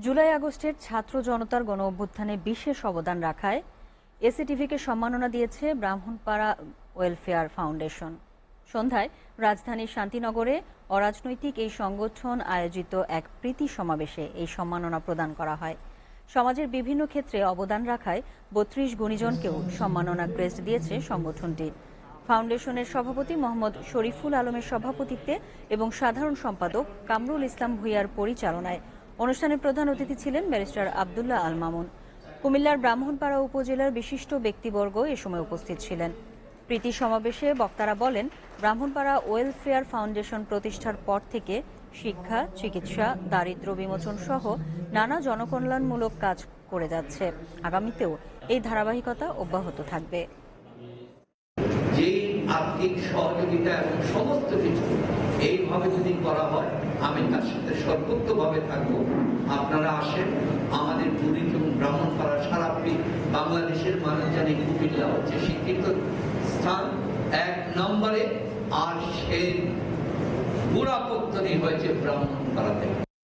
জুলাই আগস্টের ছাত্র জনতার গণ অভ্যুত্থানে বিশেষ অবদান রাখায় এসিটিভিকে সম্মাননা দিয়েছে ব্রাহ্মণপাড়া ওয়েলফেয়ার ফাউন্ডেশন। সন্ধ্যায় রাজধানীর শান্তিনগরে অরাজনৈতিক এই সংগঠন আয়োজিত এক প্রীতি সমাবেশে এই সম্মাননা প্রদান করা হয়। সমাজের বিভিন্ন ক্ষেত্রে অবদান রাখায় ৩২ গুণীজনকেও সম্মাননা ক্রেস্ট দিয়েছে সংগঠনটি। ফাউন্ডেশনের সভাপতি মোহাম্মদ শরীফুল আলমের সভাপতিত্বে এবং সাধারণ সম্পাদক কামরুল ইসলাম ভূঁইয়ার পরিচালনায় অনুষ্ঠানে প্রধান অতিথি ছিলেন ব্যারিস্টার আব্দুল্লাহ আল মামুন। কুমিল্লার ব্রাহ্মণপাড়া উপজেলার বিশিষ্ট ব্যক্তিবর্গ এ সময় উপস্থিত ছিলেন। প্রীতি সমাবেশে বক্তারা বলেন, ব্রাহ্মণপাড়া ওয়েলফেয়ার ফাউন্ডেশন প্রতিষ্ঠার পর থেকে শিক্ষা, চিকিৎসা, দারিদ্র্য বিমোচন সহ নানা জনকল্যাণমূলক কাজ করে যাচ্ছে। আগামীতেও এই ধারাবাহিকতা অব্যাহত থাকবে। যেই আর্থিক সহযোগিতা এবং সমস্ত কিছু এইভাবে যদি করা হয়, আমি তার সাথে সর্বোচ্চভাবে থাকবো। আপনারা আসেন, আমাদের পুরী এবং ব্রাহ্মণপাড়া সারা বাংলাদেশের মানুষ জানে কুমিল্লা হচ্ছে শিক্ষিত স্থান 1 নম্বরে, আর সেই পুরাপত্তনই হয়েছে ব্রাহ্মণপাড়া থেকে।